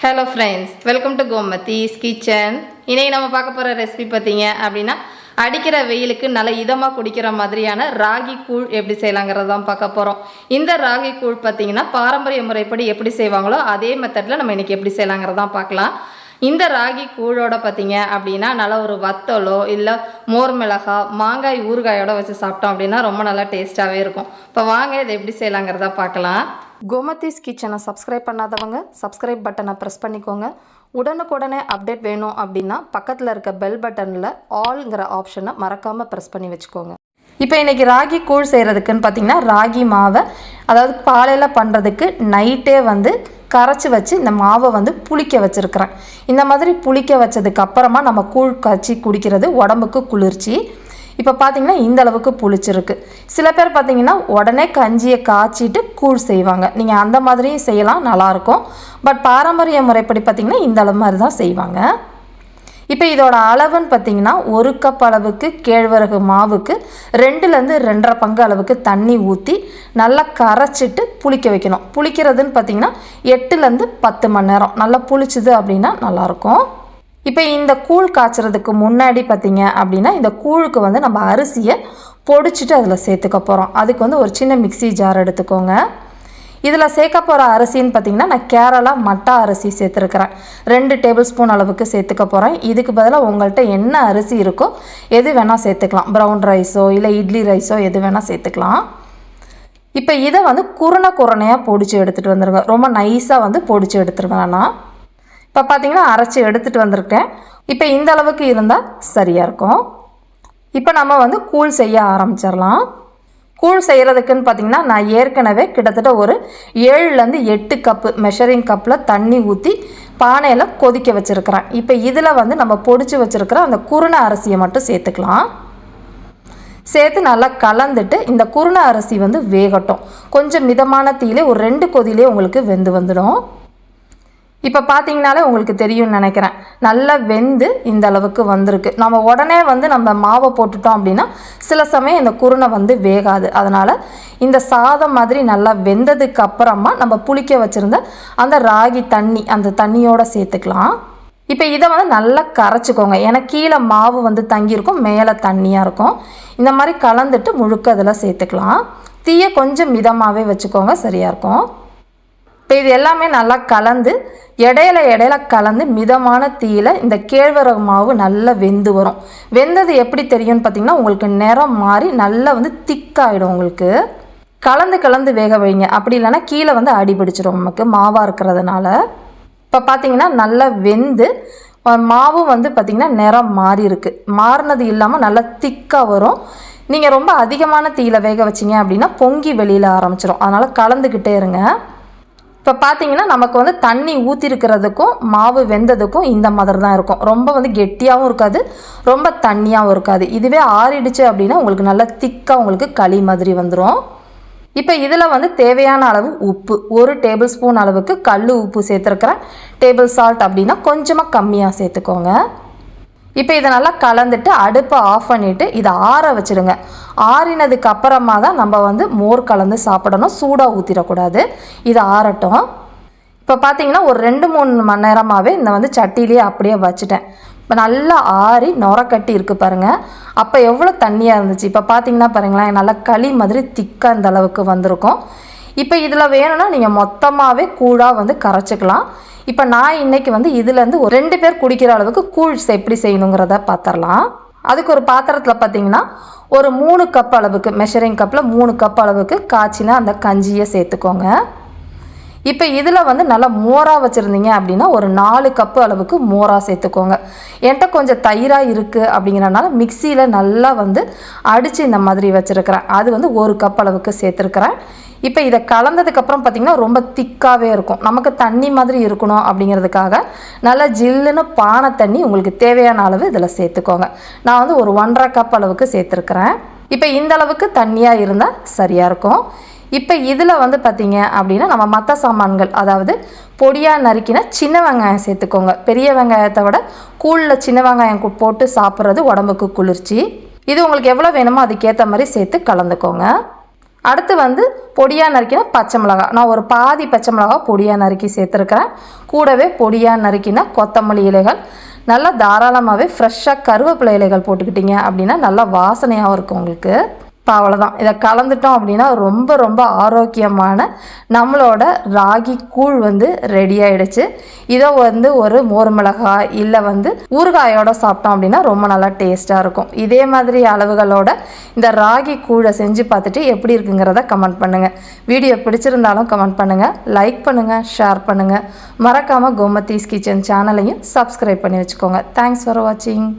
Hello friends, welcome to Gomathi's kitchen. இன்னைக்கு நம்ம பார்க்க போற ரெசிபி பாத்தீங்க அப்படினா அடிக்கிற வெயிலுக்கு நல்ல இதமா குடிக்கிற மாதிரியான ராகி கூழ் எப்படி செய்யலாம்ங்கறத தான் பார்க்க போறோம். இந்த ராகி கூழ் பாத்தீங்கன்னா பாரம்பரிய முறைப்படி எப்படி செய்வாங்களோ அதே மெத்தட்ல நம்ம இன்னைக்கு எப்படி செய்யலாம்ங்கறத தான் பார்க்கலாம். இந்த ராகி கூழோட பாத்தீங்க அப்படினா நல்ல ஒரு வத்தலோ இல்ல மோர் மிளகாய் மாங்காய் ஊறுகாயோட வச்சு சாப்பிட்டோம் அப்படினா ரொம்ப நல்லா டேஸ்டாவே இருக்கும். இப்போ வாங்க இதை எப்படி செய்யலாம்ங்கறத பார்க்கலாம். கோமதிஸ் கிச்சனை சப்ஸ்கிரைப் பண்ணாதவங்க சப்ஸ்கிரைப் பட்டனை ப்ரெஸ் பண்ணிக்கோங்க. உடனுக்குடனே அப்டேட் வேணும் அப்படின்னா பக்கத்தில் இருக்க பெல் பட்டனில் ஆல்ங்கிற ஆப்ஷனை மறக்காமல் ப்ரெஸ் பண்ணி வச்சுக்கோங்க. இப்போ இன்றைக்கி ராகி கூழ் செய்கிறதுக்குன்னு பார்த்திங்கன்னா ராகி மாவை அதாவது பாலையில் பண்ணுறதுக்கு நைட்டே கரைச்சி வச்சு இந்த மாவை புளிக்க வச்சுருக்கிறேன். இந்த மாதிரி புளிக்க வச்சதுக்கப்புறமா நம்ம கூழ் காய்ச்சி குடிக்கிறது உடம்புக்கு குளிர்ச்சி. இப்போ பார்த்தீங்கன்னா இந்த அளவுக்கு புளிச்சிருக்கு. சில பேர் பார்த்தீங்கன்னா உடனே கஞ்சியை காய்ச்சிட்டு கூழ் செய்வாங்க. நீங்கள் அந்த மாதிரியும் செய்யலாம், நல்லாயிருக்கும். பட் பாரம்பரிய முறைப்படி பார்த்திங்கன்னா இந்த அளவு மாதிரி தான் செய்வாங்க. இப்போ இதோட அளவுன்னு பார்த்திங்கன்னா 1 கப் அளவுக்கு கேழ்வரகு மாவுக்கு 2லேருந்து 2.5 பங்கு அளவுக்கு தண்ணி ஊற்றி நல்லா கரைச்சிட்டு புளிக்க வைக்கணும். புளிக்கிறதுன்னு பார்த்திங்கன்னா 8லேருந்து 10 மணி நேரம் நல்லா புளிச்சுது அப்படின்னா நல்லாயிருக்கும். இப்போ இந்த கூழ் காய்ச்சறதுக்கு முன்னாடி பார்த்திங்க அப்படின்னா இந்த கூழுக்கு நம்ம அரிசியை பொடிச்சிட்டு அதில் சேர்த்துக்க போகிறோம். அதுக்கு ஒரு சின்ன மிக்சி ஜார் எடுத்துக்கோங்க. இதில் சேர்க்க போகிற அரிசின்னு பார்த்திங்கன்னா நான் கேரளா மட்டா அரிசி சேர்த்துருக்கிறேன். 2 டேபிள் ஸ்பூன் அளவுக்கு சேர்த்துக்க போகிறேன். இதுக்கு பதிலாக உங்கள்கிட்ட என்ன அரிசி இருக்கோ எது வேணால் சேர்த்துக்கலாம். ப்ரௌன் ரைஸோ இல்லை இட்லி ரைஸோ எது வேணால் சேர்த்துக்கலாம். இப்போ இதை குருணையாக பொடிச்சு எடுத்துகிட்டு வந்துடுங்க. ரொம்ப நைஸாக பொடிச்சு எடுத்துருவேன் நான். இப்போ பார்த்தீங்கன்னா அரைச்சி எடுத்துகிட்டு வந்திருக்கேன். இப்போ இந்த அளவுக்கு இருந்தால் சரியாக இருக்கும். இப்போ நம்ம கூழ் செய்ய ஆரம்பிச்சிடலாம். கூழ் செய்கிறதுக்குன்னு பார்த்திங்கன்னா நான் ஏற்கனவே கிட்டத்தட்ட ஒரு 7லேருந்து 8 கப்பு மெஷரிங் கப்பில் தண்ணி ஊற்றி பானையில் கொதிக்க வச்சுருக்கிறேன். இப்போ இதில் நம்ம பொடிச்சு வச்சுருக்கிற அந்த குருணை அரிசியை மட்டும் சேர்த்துக்கலாம். சேர்த்து நல்லா கலந்துட்டு இந்த குருணை அரிசி வேகட்டும். கொஞ்சம் மிதமான தீயிலே ஒரு 2 கொதியிலே உங்களுக்கு வெந்து வந்துடும். இப்போ பார்த்தீங்கனாலே உங்களுக்கு தெரியும்னு நினைக்கிறேன். நல்லா வெந்து இந்த அளவுக்கு வந்திருக்கு. நம்ம உடனே நம்ம மாவை போட்டுட்டோம் அப்படின்னா சில சமயம் இந்த குருணை வேகாது. அதனால் இந்த சாதம் மாதிரி நல்லா வெந்ததுக்கு அப்புறமா நம்ம புளிக்க வச்சுருந்த அந்த ராகி தண்ணி அந்த தண்ணியோடு சேர்த்துக்கலாம். இப்போ இதை நல்லா கரைச்சிக்கோங்க. ஏன்னா கீழே மாவு தங்கியிருக்கும், மேலே தண்ணியாக இருக்கும். இந்த மாதிரி கலந்துட்டு முழுக்க அதில் சேர்த்துக்கலாம். தீயை கொஞ்சம் மிதமாகவே வச்சுக்கோங்க, சரியாக இருக்கும். இப்போ இது எல்லாமே நல்லா கலந்து இடையில கலந்து மிதமான தீயில் இந்த கேழ்வரகு மாவு நல்லா வெந்து வரும். வெந்தது எப்படி தெரியும்னு பார்த்திங்கன்னா உங்களுக்கு நிறம் மாறி நல்லா திக்காகிடும். உங்களுக்கு கலந்து வேக வைங்க. அப்படி இல்லைன்னா கீழே அடி பிடிச்சிடும் நமக்கு மாவாக இருக்கிறதுனால. இப்போ பார்த்திங்கன்னா நல்லா வெந்து மாவும் பார்த்திங்கன்னா நிறம் மாறி இருக்குது. மாறினது இல்லாமல் நல்லா திக்காக வரும். நீங்கள் ரொம்ப அதிகமான தீயில் வேக வச்சிங்க அப்படின்னா பொங்கி வெளியில் ஆரம்பிச்சிடும். அதனால் கலந்துக்கிட்டே இருங்க. இப்போ பார்த்தீங்கன்னா நமக்கு தண்ணி ஊற்றிருக்கிறதுக்கும் மாவு வெந்ததுக்கும் இந்த மாதிரி தான் இருக்கும். ரொம்ப கெட்டியாகவும் இருக்காது, ரொம்ப தண்ணியாகவும் இருக்காது. இதுவே ஆறிடுச்சு அப்படின்னா உங்களுக்கு நல்லா திக்காக உங்களுக்கு களி மாதிரி வந்துடும். இப்போ இதில் தேவையான அளவு உப்பு 1 டேபிள் ஸ்பூன் அளவுக்கு கல் உப்பு சேர்த்துருக்குறேன். டேபிள் சால்ட் அப்படின்னா கொஞ்சமாக கம்மியாக சேர்த்துக்கோங்க. இப்போ இதை நல்லா கலந்துட்டு அடுப்பை ஆஃப் பண்ணிவிட்டு இதை ஆற வச்சுடுங்க. ஆறினதுக்கு அப்புறமா தான் நம்ம மோர் கலந்து சாப்பிடணும். சூடாக ஊற்றிடக்கூடாது. இதை ஆறட்டும். இப்போ பார்த்தீங்கன்னா ஒரு 2-3 மணி நேரமாகவே இந்த சட்டிலேயே அப்படியே வச்சுட்டேன். இப்போ நல்லா ஆறி நுரக்கட்டி இருக்குது பாருங்கள். அப்போ எவ்வளோ தண்ணியாக இருந்துச்சு. இப்போ பார்த்தீங்கன்னா பாருங்களேன் நல்லா களி மாதிரி திக்காக இந்த அளவுக்கு வந்திருக்கும். இப்போ இதில் வேணும்னா நீங்கள் மொத்தமாகவே கூழாக கரைச்சிக்கலாம். இப்போ நான் இன்றைக்கி இதுலேருந்து ஒரு 2 பேர் குடிக்கிற அளவுக்கு கூழ் எப்படி செய்யணுங்கிறத பார்த்துடலாம். அதுக்கு ஒரு பாத்திரத்தில் பார்த்திங்கன்னா ஒரு 3 கப் அளவுக்கு மெஷரிங் கப்பில் 3 கப் அளவுக்கு காய்ச்சினா அந்த கஞ்சியை சேர்த்துக்கோங்க. இப்போ இதில் நல்லா மோராக வச்சுருந்தீங்க அப்படின்னா ஒரு 4 கப்பு அளவுக்கு மோராக சேர்த்துக்கோங்க. என்கிட்ட கொஞ்சம் தயிராக இருக்குது அப்படிங்கிறனால மிக்சியில் நல்லா அடித்து இந்த மாதிரி வச்சுருக்கிறேன். அது 1 கப் அளவுக்கு சேர்த்துருக்குறேன். இப்போ இதை கலந்ததுக்கப்புறம் பார்த்திங்கன்னா ரொம்ப திக்காகவே இருக்கும். நமக்கு தண்ணி மாதிரி இருக்கணும் அப்படிங்கிறதுக்காக நல்லா ஜில்லுன்னு பானை தண்ணி உங்களுக்கு தேவையான அளவு இதில் சேர்த்துக்கோங்க. நான் ஒரு 1.5 கப் அளவுக்கு சேர்த்துருக்குறேன். இப்போ இந்த அளவுக்கு தண்ணியாக இருந்தால் சரியாக இருக்கும். இப்போ இதில் பார்த்திங்க அப்படின்னா நம்ம மற்ற சாமான்கள் அதாவது பொடியாக நறுக்கின சின்ன வெங்காயம் சேர்த்துக்கோங்க. பெரிய வெங்காயத்தை விட கூழில் சின்ன வெங்காயம் போட்டு சாப்பிட்றது உடம்புக்கு குளிர்ச்சி. இது உங்களுக்கு எவ்வளோ வேணுமோ அதுக்கேற்ற மாதிரி சேர்த்து கலந்துக்கோங்க. அடுத்து வந்து பொடியாக நறுக்கின பச்சை மிளகாய், நான் ஒரு பாதி பச்சை மிளகாய் பொடியாக நறுக்கி சேர்த்துருக்கிறேன். கூடவே பொடியாக நறுக்கின கொத்தமல்லி இலைகள், நல்லா தாராளமாகவே ஃப்ரெஷ்ஷாக கருவேப்பிலை இலைகள் போட்டுக்கிட்டிங்க அப்படின்னா நல்லா வாசனையாகவும் இருக்கும் உங்களுக்கு. இப்போ அவ்வளோதான், இதை கலந்துட்டோம் அப்படின்னா ரொம்ப ரொம்ப ஆரோக்கியமான நம்மளோட ராகி கூழ் வந்து ரெடி ஆகிடுச்சு. இதை வந்து ஒரு மோர் மிளகாய் இல்லை வந்து ஊறுகாயோட சாப்பிட்டோம் அப்படின்னா ரொம்ப நல்லா டேஸ்ட்டாக இருக்கும். இதே மாதிரி அளவுகளோட இந்த ராகி கூழை செஞ்சு பார்த்துட்டு எப்படி இருக்குங்கிறத கமெண்ட் பண்ணுங்கள். வீடியோ பிடிச்சிருந்தாலும் கமெண்ட் பண்ணுங்கள், லைக் பண்ணுங்கள், ஷேர் பண்ணுங்கள். மறக்காமல் கோமதிஸ் கிச்சன் சேனலையும் சப்ஸ்கிரைப் பண்ணி வச்சுக்கோங்க. தேங்க்ஸ் ஃபார் வாட்சிங்.